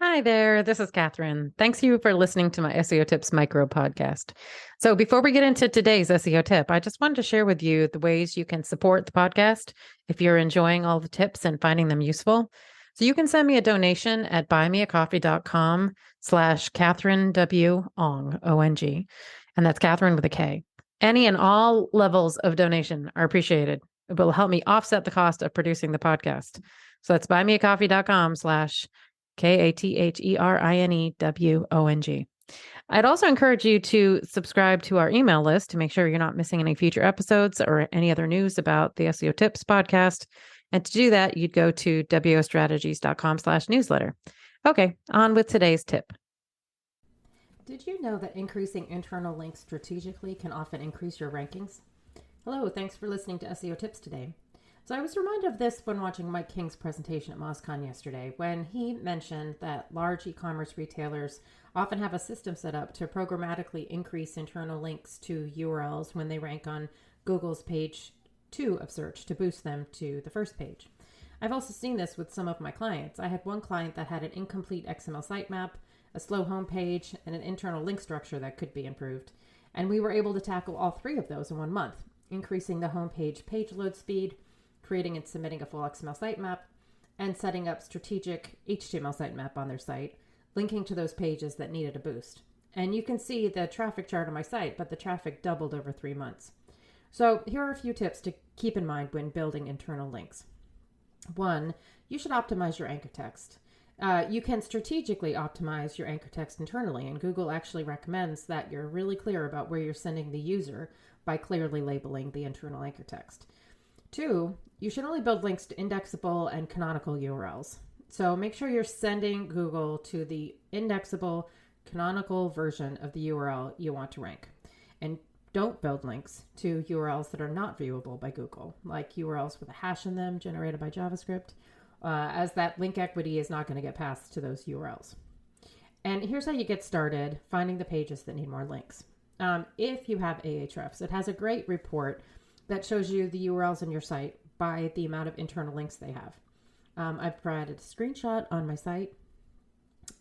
Hi there, this is Catherine. Thanks you for listening to my SEO Tips micro podcast. So, before we get into today's SEO tip, I just wanted to share with you the ways you can support the podcast if you're enjoying all the tips and finding them useful. So, you can send me a donation at buymeacoffee.com/Catherine W. Ong, O-N-G, and that's Catherine with a K. Any and all levels of donation are appreciated. It will help me offset the cost of producing the podcast. So, that's buymeacoffee.com/Katherinewong. I'd also encourage you to subscribe to our email list to make sure you're not missing any future episodes or any other news about the SEO Tips podcast. And to do that, you'd go to wostrategies.com/newsletter. Okay, on with today's tip. Did you know that increasing internal links strategically can often increase your rankings? Hello, thanks for listening to SEO Tips today. So I was reminded of this when watching Mike King's presentation at MozCon yesterday, when he mentioned that large e-commerce retailers often have a system set up to programmatically increase internal links to URLs when they rank on Google's page 2 of search to boost them to the first page. I've also seen this with some of my clients. I had one client that had an incomplete XML sitemap, a slow homepage, and an internal link structure that could be improved. And we were able to tackle all three of those in 1 month, increasing the homepage page load speed, creating and submitting a full XML sitemap, and setting up strategic HTML sitemap on their site, linking to those pages that needed a boost. And you can see the traffic chart on my site, but the traffic doubled over 3 months. So here are a few tips to keep in mind when building internal links. 1, you should optimize your anchor text. You can strategically optimize your anchor text internally, and Google actually recommends that you're really clear about where you're sending the user by clearly labeling the internal anchor text. 2, you should only build links to indexable and canonical URLs. So make sure you're sending Google to the indexable, canonical version of the URL you want to rank. And don't build links to URLs that are not viewable by Google, like URLs with a hash in them generated by JavaScript, as that link equity is not going to get passed to those URLs. And here's how you get started finding the pages that need more links. If you have Ahrefs, it has a great report that shows you the URLs on your site by the amount of internal links they have. I've provided a screenshot on my site.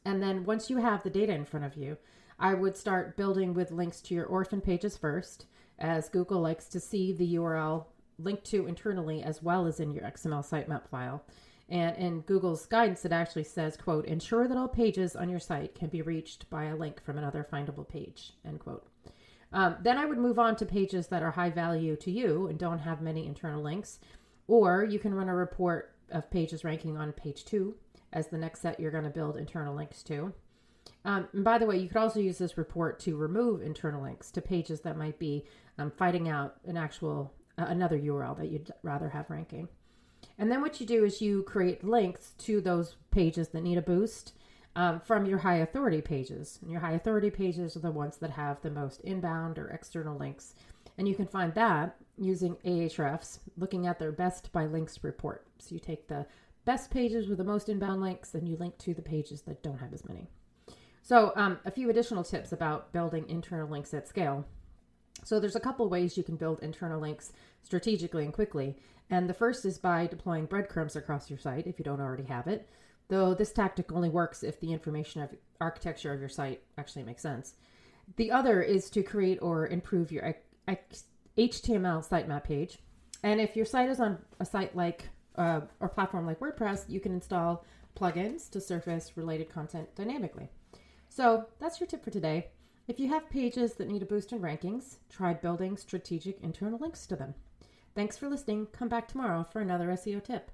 And then once you have the data in front of you, I would start building with links to your orphan pages first, as Google likes to see the URL linked to internally as well as in your XML sitemap file. And in Google's guidance, it actually says, quote, ensure that all pages on your site can be reached by a link from another findable page, end quote. Then I would move on to pages that are high value to you and don't have many internal links. Or you can run a report of pages ranking on page 2 as the next set you're going to build internal links to. And by the way, you could also use this report to remove internal links to pages that might be fighting out another URL that you'd rather have ranking. And then what you do is you create links to those pages that need a boost from your high authority pages. And your high authority pages are the ones that have the most inbound or external links. And you can find that using Ahrefs, looking at their best by links report. So you take the best pages with the most inbound links, and you link to the pages that don't have as many. So a few additional tips about building internal links at scale. So there's a couple ways you can build internal links strategically and quickly. And the first is by deploying breadcrumbs across your site if you don't already have it, though this tactic only works if the information of architecture of your site actually makes sense. The other is to create or improve your HTML sitemap page. And if your site is on a site like or platform like WordPress, you can install plugins to surface related content dynamically. So that's your tip for today. If you have pages that need a boost in rankings, try building strategic internal links to them. Thanks for listening. Come back tomorrow for another SEO tip.